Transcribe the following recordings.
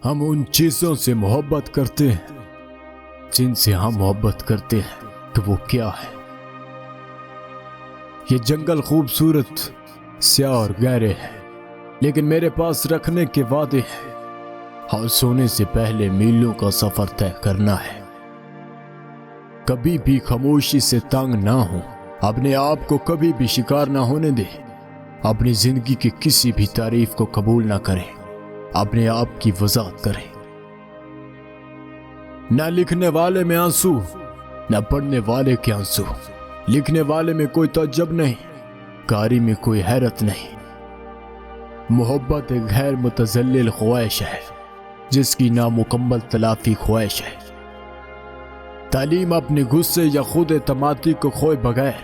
हम उन चीजों से मोहब्बत करते हैं जिनसे हम मोहब्बत करते हैं तो वो क्या है। ये जंगल खूबसूरत, स्याह और गहरे हैं, लेकिन मेरे पास रखने के वादे हैं और सोने से पहले मीलों का सफर तय करना है। कभी भी खामोशी से तंग ना हो, अपने आप को कभी भी शिकार ना होने दे, अपनी जिंदगी की किसी भी तारीफ को कबूल ना करें, अपने आप की वजाहत करें। ना लिखने वाले में आंसू, ना पढ़ने वाले के आंसू। लिखने वाले में कोई तअज्जुब नहीं, कारी में कोई हैरत नहीं। मोहब्बत एक गैर मुतज़ल्लिल ख्वाहिश है जिसकी नामुकम्मल तलाफी ख्वाहिश है। तालीम अपने गुस्से या खुद एतमादी को खोए बगैर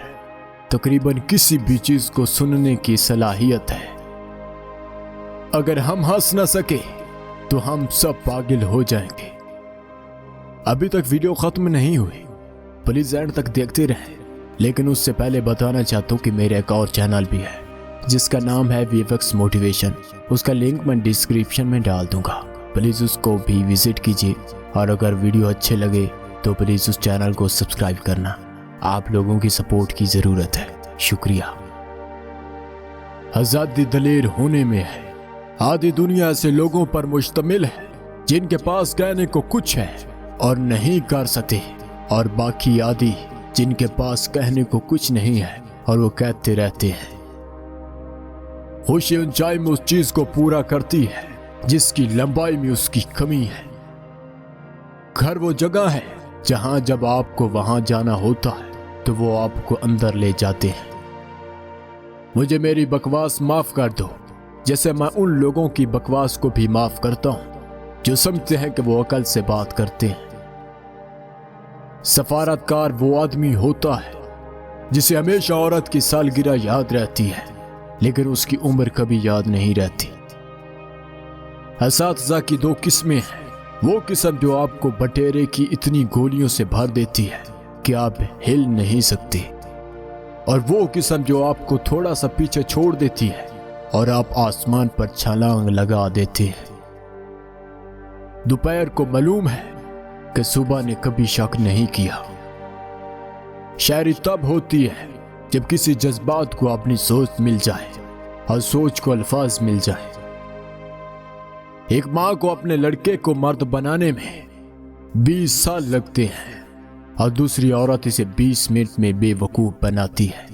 तकरीबन किसी भी चीज को सुनने की सलाहियत है। अगर हम हंस न सके तो हम सब पागल हो जाएंगे। अभी तक वीडियो खत्म नहीं हुई, प्लीज एंड तक देखते रहें। लेकिन उससे पहले बताना चाहता हूँ कि मेरा एक और चैनल भी है जिसका नाम है वीएफएक्स मोटिवेशन। उसका लिंक मैं डिस्क्रिप्शन में डाल दूंगा, प्लीज उसको भी विजिट कीजिए। और अगर वीडियो अच्छे लगे तो प्लीज उस चैनल को सब्सक्राइब करना। आप लोगों की सपोर्ट की जरूरत है, शुक्रिया। आजादी दलेर होने में है। आधी दुनिया ऐसे लोगों पर मुश्तमिल है जिनके पास कहने को कुछ है और नहीं कर सकते, और बाकी आधी जिनके पास कहने को कुछ नहीं है और वो कहते रहते हैं। खुशी ऊंचाई में उस चीज को पूरा करती है जिसकी लंबाई में उसकी कमी है। घर वो जगह है जहां जब आपको वहां जाना होता है तो वो आपको अंदर ले जाते हैं। मुझे मेरी बकवास माफ कर दो, जैसे मैं उन लोगों की बकवास को भी माफ करता हूं जो समझते हैं कि वो अकल से बात करते हैं। सफारतकार वो आदमी होता है जिसे हमेशा औरत की सालगिरह याद रहती है लेकिन उसकी उम्र कभी याद नहीं रहती। असातिज़ा की दो किस्में हैं, वो किस्म जो आपको बटेरे की इतनी गोलियों से भर देती है कि आप हिल नहीं सकते, और वो किस्म जो आपको थोड़ा सा पीछे छोड़ देती है और आप आसमान पर छलांग लगा देते हैं। दोपहर को मालूम है कि सुबह ने कभी शक नहीं किया। शायरी तब होती है जब किसी जज्बात को अपनी सोच मिल जाए और सोच को अल्फाज मिल जाए। एक मां को अपने लड़के को मर्द बनाने में 20 साल लगते हैं और दूसरी औरत इसे 20 मिनट में बेवकूफ बनाती है।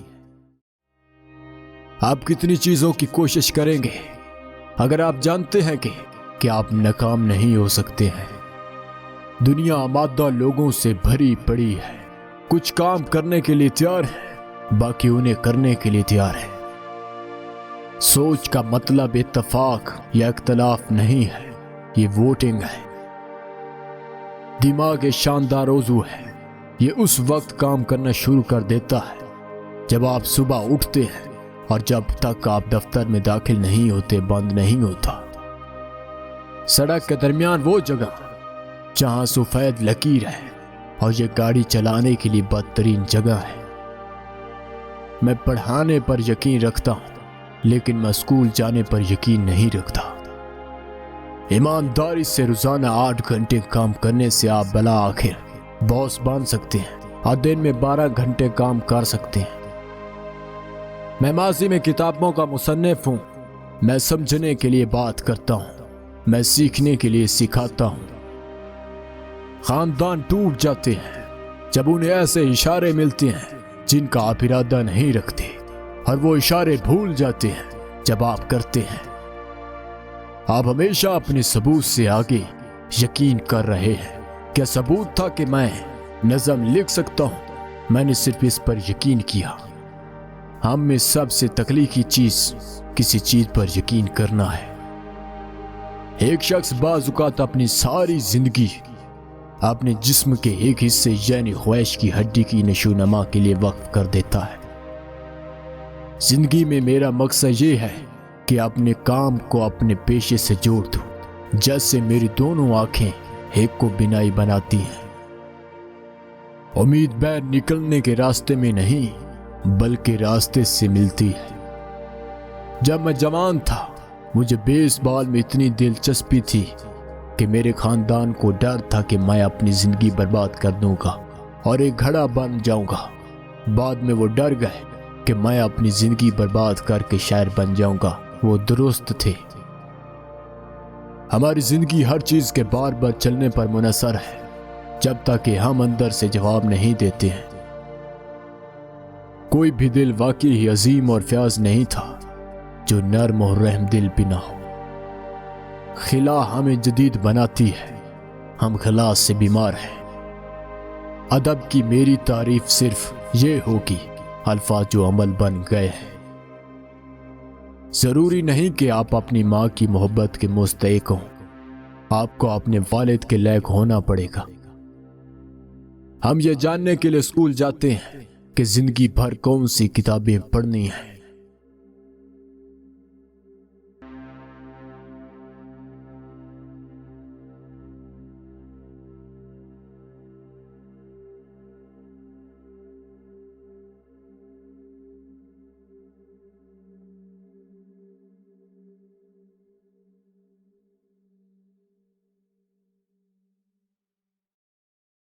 आप कितनी चीजों की कोशिश करेंगे अगर आप जानते हैं कि आप नाकाम नहीं हो सकते हैं। दुनिया आमादा लोगों से भरी पड़ी है, कुछ काम करने के लिए तैयार है, बाकी उन्हें करने के लिए तैयार है। सोच का मतलब इत्तफाक या इख्तलाफ नहीं है, ये वोटिंग है। दिमाग एक शानदार औज़ू है, ये उस वक्त काम करना शुरू कर देता है जब आप सुबह उठते हैं और जब तक आप दफ्तर में दाखिल नहीं होते बंद नहीं होता। सड़क के दरमियान वो जगह जहां सफेद लकीर है और ये गाड़ी चलाने के लिए बदतरीन जगह है। मैं पढ़ाने पर यकीन रखता हूं लेकिन मैं स्कूल जाने पर यकीन नहीं रखता। ईमानदारी से रोजाना 8 घंटे काम करने से आप भला आखिर बॉस बन सकते हैं और दिन में 12 घंटे काम कर सकते हैं। मैं माजी में किताबों का मुसन्निफ हूं। मैं समझने के लिए बात करता हूं, मैं सीखने के लिए सिखाता हूं। खानदान टूट जाते हैं जब उन्हें ऐसे इशारे मिलते हैं जिनका आप इरादा नहीं रखते, और वो इशारे भूल जाते हैं जब आप करते हैं। आप हमेशा अपने सबूत से आगे यकीन कर रहे हैं। क्या सबूत था कि मैं नज़म लिख सकता हूं? मैंने सिर्फ इस पर यकीन किया। हम में सबसे तकलीफी चीज किसी चीज पर यकीन करना है। एक शख्स बाज़-औक़ात अपनी सारी जिंदगी अपने जिस्म के एक हिस्से यानी ख्वाहिश की हड्डी की नशोनमा के लिए वक्फ कर देता है। जिंदगी में मेरा मकसद ये है कि अपने काम को अपने पेशे से जोड़ दूं, जैसे मेरी दोनों आंखें एक को बिनाई बनाती हैं। उम्मीद बैर निकलने के रास्ते में नहीं बल्कि रास्ते से मिलती है। जब मैं जवान था मुझे बेसबॉल में इतनी दिलचस्पी थी कि मेरे खानदान को डर था कि मैं अपनी जिंदगी बर्बाद कर दूंगा और एक घड़ा बन जाऊंगा। बाद में वो डर गए कि मैं अपनी जिंदगी बर्बाद करके शायर बन जाऊंगा। वो दुरुस्त थे। हमारी जिंदगी हर चीज के बार बार चलने पर मुनहसर है, जब तक कि हम अंदर से जवाब नहीं देते हैं। कोई भी दिल वाकई ही अजीम और फयाज नहीं था जो नर्म और रहम दिल भी ना हो। खिला हमें जदीद बनाती है, हम खिलास से बीमार हैं। अदब की मेरी तारीफ सिर्फ ये होगी, अल्फाज जो अमल बन गए हैं। जरूरी नहीं कि आप अपनी माँ की मोहब्बत के मुस्तहिक हों, आपको अपने वालिद के लायक होना पड़ेगा। हम ये जानने के लिए स्कूल जाते हैं कि जिंदगी भर कौन सी किताबें पढ़नी हैं।